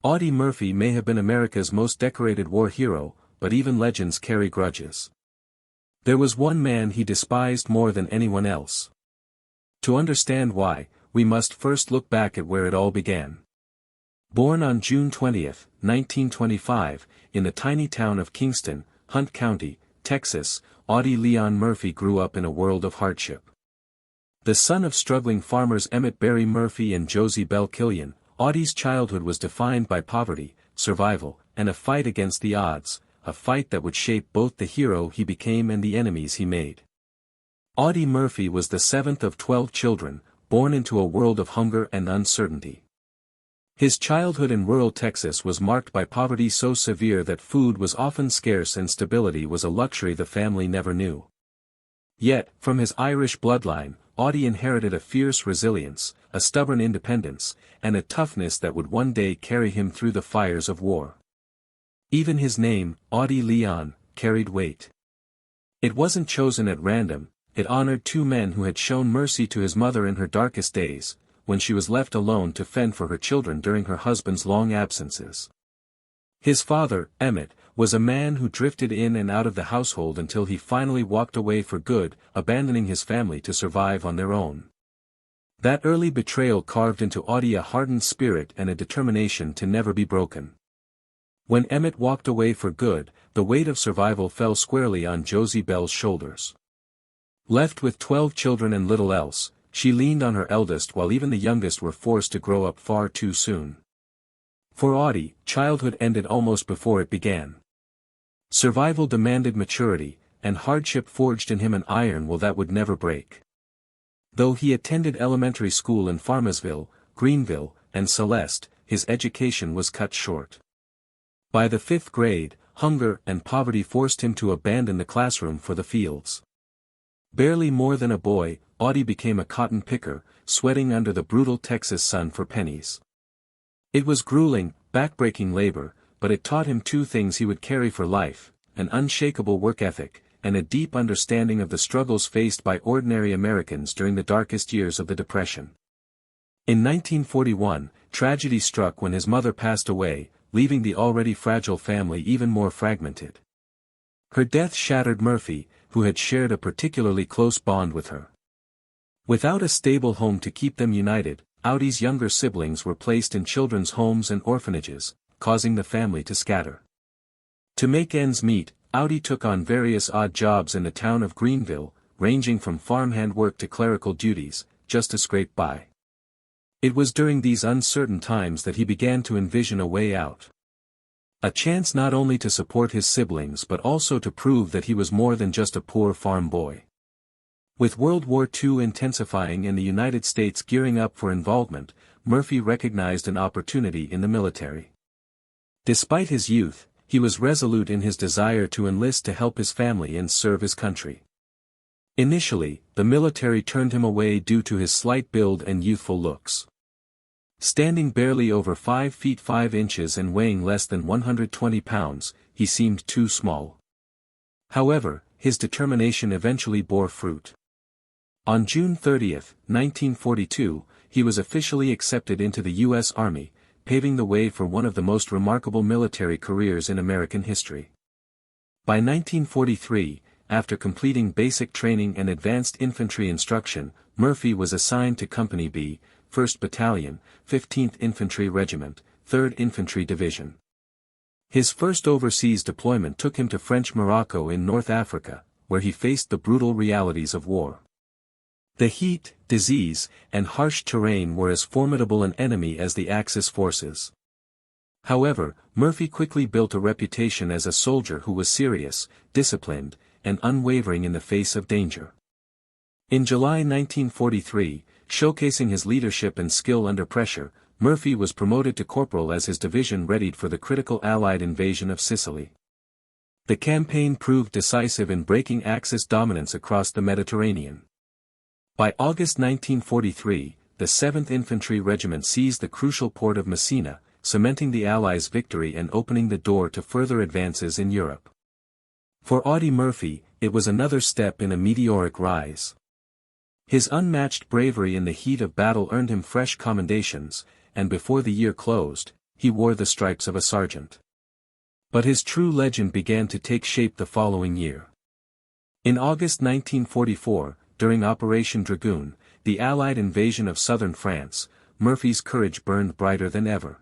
Audie Murphy may have been America's most decorated war hero, but even legends carry grudges. There was one man he despised more than anyone else. To understand why, we must first look back at where it all began. Born on June 20, 1925, in the tiny town of Kingston, Hunt County, Texas, Audie Leon Murphy grew up in a world of hardship. The son of struggling farmers Emmett Barry Murphy and Josie Belle Killian, Audie's childhood was defined by poverty, survival, and a fight against the odds, a fight that would shape both the hero he became and the enemies he made. Audie Murphy was the seventh of 12 children, born into a world of hunger and uncertainty. His childhood in rural Texas was marked by poverty so severe that food was often scarce and stability was a luxury the family never knew. Yet, from his Irish bloodline, Audie inherited a fierce resilience, a stubborn independence, and a toughness that would one day carry him through the fires of war. Even his name, Audie Leon, carried weight. It wasn't chosen at random, it honored two men who had shown mercy to his mother in her darkest days, when she was left alone to fend for her children during her husband's long absences. His father, Emmett, was a man who drifted in and out of the household until he finally walked away for good, abandoning his family to survive on their own. That early betrayal carved into Audie a hardened spirit and a determination to never be broken. When Emmett walked away for good, the weight of survival fell squarely on Josie Belle's shoulders. Left with 12 children and little else, she leaned on her eldest while even the youngest were forced to grow up far too soon. For Audie, childhood ended almost before it began. Survival demanded maturity, and hardship forged in him an iron will that would never break. Though he attended elementary school in Farmersville, Greenville, and Celeste, his education was cut short. By the 5th grade, hunger and poverty forced him to abandon the classroom for the fields. Barely more than a boy, Audie became a cotton picker, sweating under the brutal Texas sun for pennies. It was grueling, backbreaking labor, but it taught him two things he would carry for life: an unshakable work ethic, and a deep understanding of the struggles faced by ordinary Americans during the darkest years of the Depression. In 1941, tragedy struck when his mother passed away, leaving the already fragile family even more fragmented. Her death shattered Murphy, who had shared a particularly close bond with her. Without a stable home to keep them united, Audie's younger siblings were placed in children's homes and orphanages, causing the family to scatter. To make ends meet, Audie took on various odd jobs in the town of Greenville, ranging from farmhand work to clerical duties, just to scrape by. It was during these uncertain times that he began to envision a way out. A chance not only to support his siblings but also to prove that he was more than just a poor farm boy. With World War II intensifying and the United States gearing up for involvement, Murphy recognized an opportunity in the military. Despite his youth, he was resolute in his desire to enlist to help his family and serve his country. Initially, the military turned him away due to his slight build and youthful looks. Standing barely over 5 feet 5 inches and weighing less than 120 pounds, he seemed too small. However, his determination eventually bore fruit. On June 30, 1942, he was officially accepted into the U.S. Army, paving the way for one of the most remarkable military careers in American history. By 1943, after completing basic training and advanced infantry instruction, Murphy was assigned to Company B, 1st Battalion, 15th Infantry Regiment, 3rd Infantry Division. His first overseas deployment took him to French Morocco in North Africa, where he faced the brutal realities of war. The heat, disease, and harsh terrain were as formidable an enemy as the Axis forces. However, Murphy quickly built a reputation as a soldier who was serious, disciplined, and unwavering in the face of danger. In July 1943, showcasing his leadership and skill under pressure, Murphy was promoted to corporal as his division readied for the critical Allied invasion of Sicily. The campaign proved decisive in breaking Axis dominance across the Mediterranean. By August 1943, the 7th Infantry Regiment seized the crucial port of Messina, cementing the Allies' victory and opening the door to further advances in Europe. For Audie Murphy, it was another step in a meteoric rise. His unmatched bravery in the heat of battle earned him fresh commendations, and before the year closed, he wore the stripes of a sergeant. But his true legend began to take shape the following year. In August 1944, during Operation Dragoon, the Allied invasion of southern France, Murphy's courage burned brighter than ever.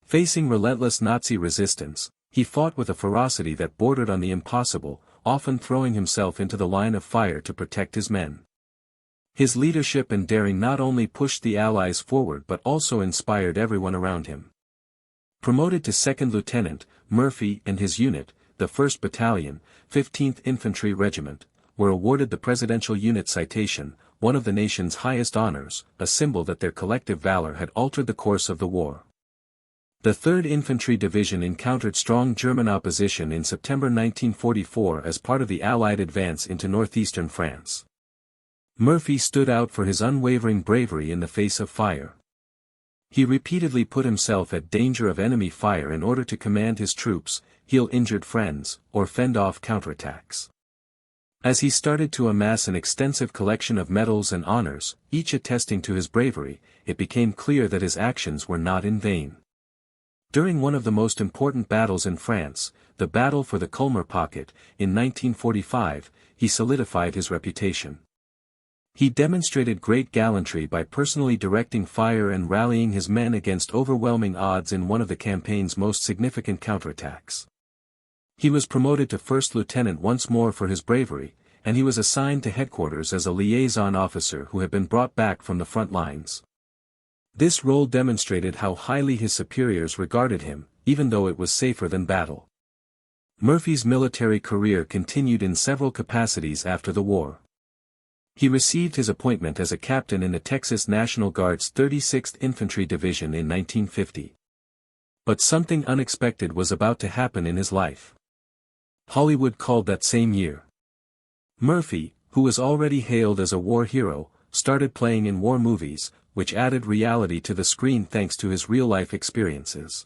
Facing relentless Nazi resistance, he fought with a ferocity that bordered on the impossible, often throwing himself into the line of fire to protect his men. His leadership and daring not only pushed the Allies forward but also inspired everyone around him. Promoted to second lieutenant, Murphy and his unit, the 1st Battalion, 15th Infantry Regiment, were awarded the Presidential Unit Citation, one of the nation's highest honors, a symbol that their collective valor had altered the course of the war. The 3rd Infantry Division encountered strong German opposition in September 1944 as part of the Allied advance into northeastern France. Murphy stood out for his unwavering bravery in the face of fire. He repeatedly put himself at danger of enemy fire in order to command his troops, heal injured friends, or fend off counterattacks. As he started to amass an extensive collection of medals and honors, each attesting to his bravery, it became clear that his actions were not in vain. During one of the most important battles in France, the Battle for the Colmar Pocket, in 1945, he solidified his reputation. He demonstrated great gallantry by personally directing fire and rallying his men against overwhelming odds in one of the campaign's most significant counterattacks. He was promoted to first lieutenant once more for his bravery, and he was assigned to headquarters as a liaison officer who had been brought back from the front lines. This role demonstrated how highly his superiors regarded him, even though it was safer than battle. Murphy's military career continued in several capacities after the war. He received his appointment as a captain in the Texas National Guard's 36th Infantry Division in 1950. But something unexpected was about to happen in his life. Hollywood called that same year. Murphy, who was already hailed as a war hero, started playing in war movies, which added reality to the screen thanks to his real-life experiences.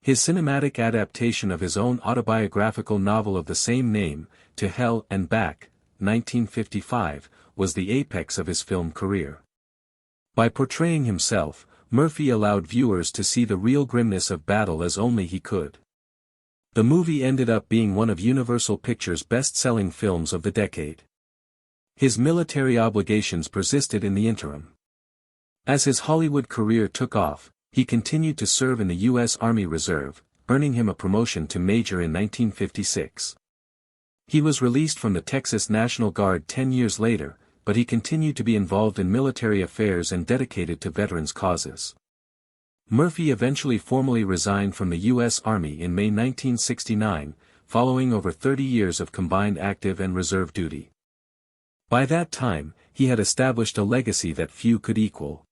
His cinematic adaptation of his own autobiographical novel of the same name, To Hell and Back, 1955, was the apex of his film career. By portraying himself, Murphy allowed viewers to see the real grimness of battle as only he could. The movie ended up being one of Universal Pictures' best-selling films of the decade. His military obligations persisted in the interim. As his Hollywood career took off, he continued to serve in the U.S. Army Reserve, earning him a promotion to major in 1956. He was released from the Texas National Guard 10 years later, but he continued to be involved in military affairs and dedicated to veterans' causes. Murphy eventually formally resigned from the U.S. Army in May 1969, following over 30 years of combined active and reserve duty. By that time, he had established a legacy that few could equal.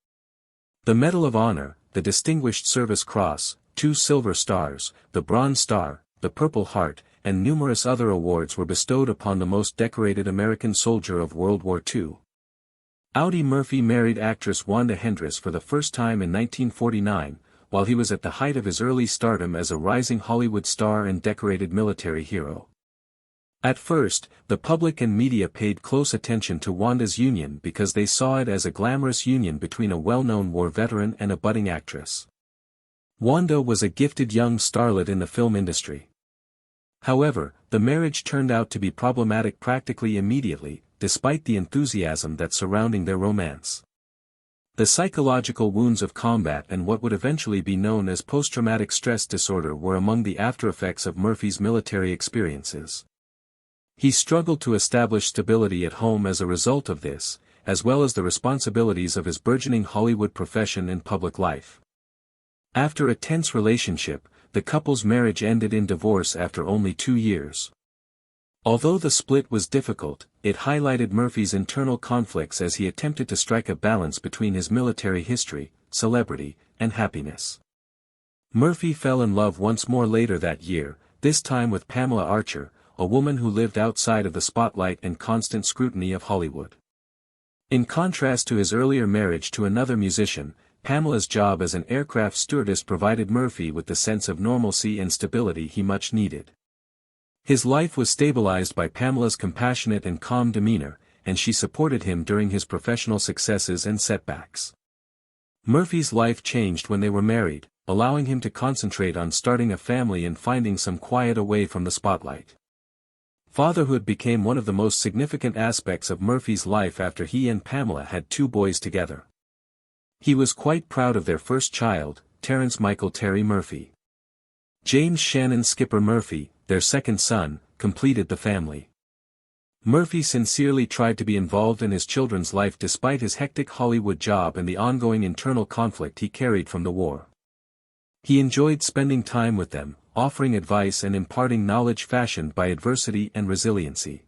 The Medal of Honor, the Distinguished Service Cross, 2 Silver Stars, the Bronze Star, the Purple Heart, and numerous other awards were bestowed upon the most decorated American soldier of World War II. Audie Murphy married actress Wanda Hendress for the first time in 1949, while he was at the height of his early stardom as a rising Hollywood star and decorated military hero. At first, the public and media paid close attention to Wanda's union because they saw it as a glamorous union between a well-known war veteran and a budding actress. Wanda was a gifted young starlet in the film industry. However, the marriage turned out to be problematic practically immediately, despite the enthusiasm that surrounding their romance. The psychological wounds of combat and what would eventually be known as post-traumatic stress disorder were among the aftereffects of Murphy's military experiences. He struggled to establish stability at home as a result of this, as well as the responsibilities of his burgeoning Hollywood profession and public life. After a tense relationship, the couple's marriage ended in divorce after only 2 years. Although the split was difficult, it highlighted Murphy's internal conflicts as he attempted to strike a balance between his military history, celebrity, and happiness. Murphy fell in love once more later that year, this time with Pamela Archer, a woman who lived outside of the spotlight and constant scrutiny of Hollywood. In contrast to his earlier marriage to another musician, Pamela's job as an aircraft stewardess provided Murphy with the sense of normalcy and stability he much needed. His life was stabilized by Pamela's compassionate and calm demeanor, and she supported him during his professional successes and setbacks. Murphy's life changed when they were married, allowing him to concentrate on starting a family and finding some quiet away from the spotlight. Fatherhood became one of the most significant aspects of Murphy's life after he and Pamela had 2 boys together. He was quite proud of their first child, Terence Michael Terry Murphy. James Shannon Skipper Murphy, their second son, completed the family. Murphy sincerely tried to be involved in his children's life despite his hectic Hollywood job and the ongoing internal conflict he carried from the war. He enjoyed spending time with them, offering advice and imparting knowledge fashioned by adversity and resiliency.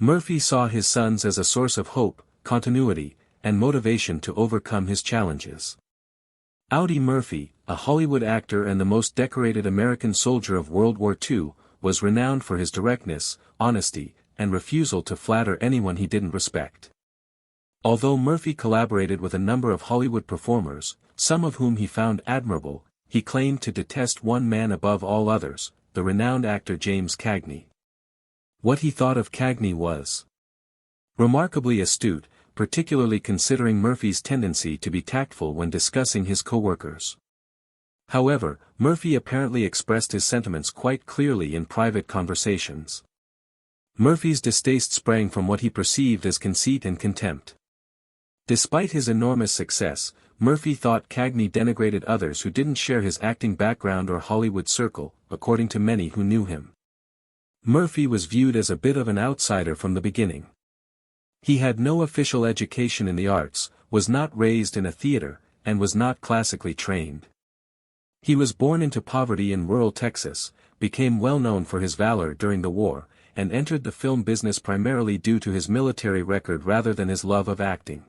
Murphy saw his sons as a source of hope, continuity, and motivation to overcome his challenges. Audie Murphy, a Hollywood actor and the most decorated American soldier of World War II, was renowned for his directness, honesty, and refusal to flatter anyone he didn't respect. Although Murphy collaborated with a number of Hollywood performers, some of whom he found admirable, he claimed to detest one man above all others, the renowned actor James Cagney. What he thought of Cagney was remarkably astute, particularly considering Murphy's tendency to be tactful when discussing his co-workers. However, Murphy apparently expressed his sentiments quite clearly in private conversations. Murphy's distaste sprang from what he perceived as conceit and contempt. Despite his enormous success, Murphy thought Cagney denigrated others who didn't share his acting background or Hollywood circle, according to many who knew him. Murphy was viewed as a bit of an outsider from the beginning. He had no official education in the arts, was not raised in a theater, and was not classically trained. He was born into poverty in rural Texas, became well known for his valor during the war, and entered the film business primarily due to his military record rather than his love of acting.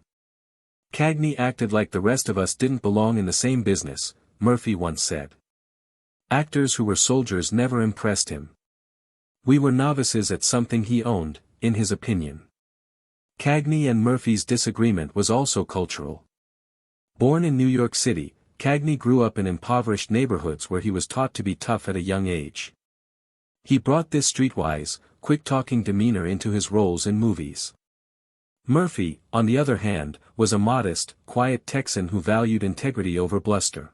Cagney acted like the rest of us didn't belong in the same business, Murphy once said. Actors who were soldiers never impressed him. We were novices at something he owned, in his opinion. Cagney and Murphy's disagreement was also cultural. Born in New York City, Cagney grew up in impoverished neighborhoods where he was taught to be tough at a young age. He brought this streetwise, quick-talking demeanor into his roles in movies. Murphy, on the other hand, was a modest, quiet Texan who valued integrity over bluster.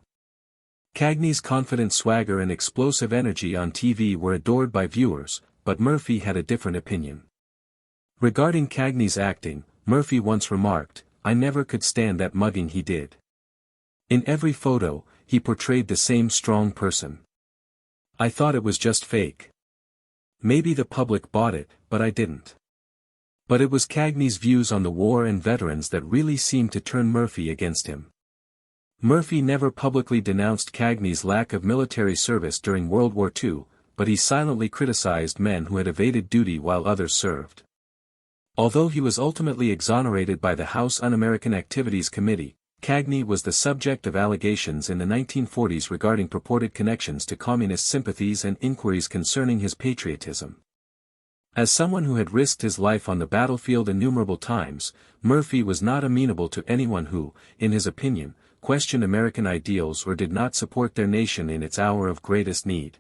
Cagney's confident swagger and explosive energy on TV were adored by viewers, but Murphy had a different opinion. Regarding Cagney's acting, Murphy once remarked, "I never could stand that mugging he did. In every photo, he portrayed the same strong person. I thought it was just fake. Maybe the public bought it, but I didn't." But it was Cagney's views on the war and veterans that really seemed to turn Murphy against him. Murphy never publicly denounced Cagney's lack of military service during World War II, but he silently criticized men who had evaded duty while others served. Although he was ultimately exonerated by the House Un-American Activities Committee, Cagney was the subject of allegations in the 1940s regarding purported connections to communist sympathies and inquiries concerning his patriotism. As someone who had risked his life on the battlefield innumerable times, Murphy was not amenable to anyone who, in his opinion, questioned American ideals or did not support their nation in its hour of greatest need.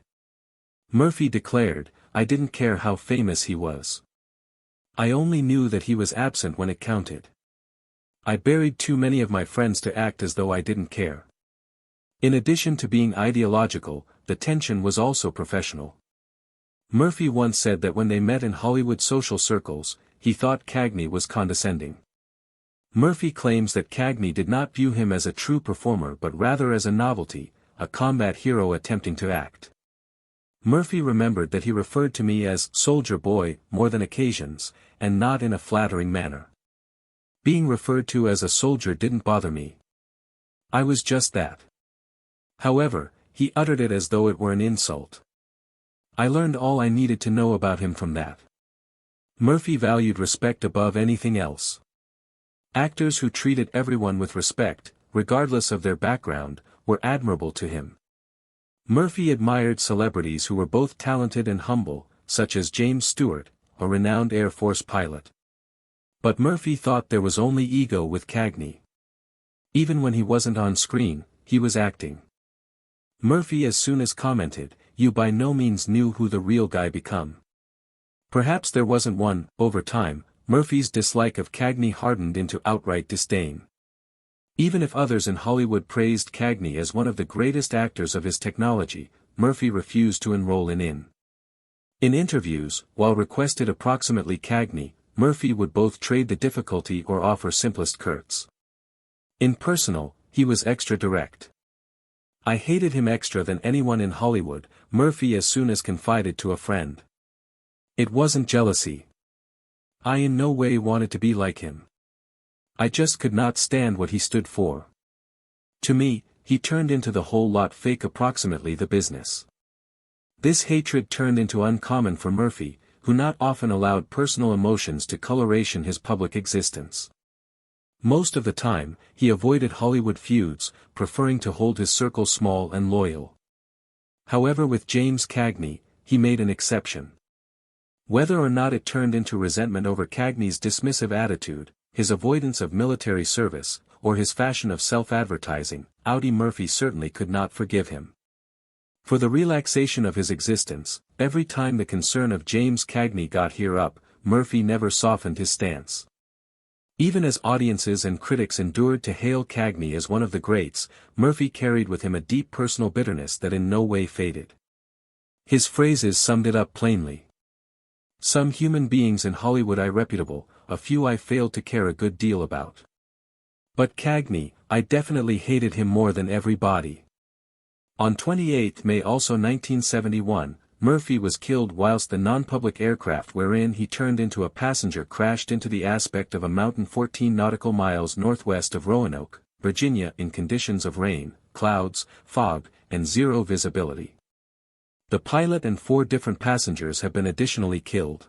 Murphy declared, "I didn't care how famous he was. I only knew that he was absent when it counted. I buried too many of my friends to act as though I didn't care." In addition to being ideological, the tension was also professional. Murphy once said that when they met in Hollywood social circles, he thought Cagney was condescending. Murphy claims that Cagney did not view him as a true performer but rather as a novelty, a combat hero attempting to act. Murphy remembered that he referred to me as "soldier boy" more than occasions, and not in a flattering manner. Being referred to as a soldier didn't bother me. I was just that. However, he uttered it as though it were an insult. I learned all I needed to know about him from that. Murphy valued respect above anything else. Actors who treated everyone with respect, regardless of their background, were admirable to him. Murphy admired celebrities who were both talented and humble, such as James Stewart, a renowned Air Force pilot. But Murphy thought there was only ego with Cagney. Even when he wasn't on screen, he was acting. Murphy as soon as commented, "You by no means knew who the real guy become." Perhaps there wasn't one. Over time, Murphy's dislike of Cagney hardened into outright disdain. Even if others in Hollywood praised Cagney as one of the greatest actors of his technology, Murphy refused to enroll in. In interviews, while requested approximately Cagney, Murphy would both trade the difficulty or offer simplest curts. In personal, he was extra direct. I hated him extra than anyone in Hollywood, Murphy as soon as confided to a friend. It wasn't jealousy. I in no way wanted to be like him. I just could not stand what he stood for. To me, he turned into the whole lot fake approximately the business. This hatred turned into uncommon for Murphy, who not often allowed personal emotions to coloration his public existence. Most of the time, he avoided Hollywood feuds, preferring to hold his circle small and loyal. However, with James Cagney, he made an exception. Whether or not it turned into resentment over Cagney's dismissive attitude, his avoidance of military service, or his fashion of self-advertising, Audie Murphy certainly could not forgive him. For the relaxation of his existence, every time the concern of James Cagney got here up, Murphy never softened his stance. Even as audiences and critics endured to hail Cagney as one of the greats, Murphy carried with him a deep personal bitterness that in no way faded. His phrases summed it up plainly. Some human beings in Hollywood I reputable, a few I failed to care a good deal about. But Cagney, I definitely hated him more than everybody. On 28 May also 1971, Murphy was killed whilst the non-public aircraft wherein he turned into a passenger crashed into the aspect of a mountain 14 nautical miles northwest of Roanoke, Virginia in conditions of rain, clouds, fog, and zero visibility. The pilot and 4 different passengers have been additionally killed.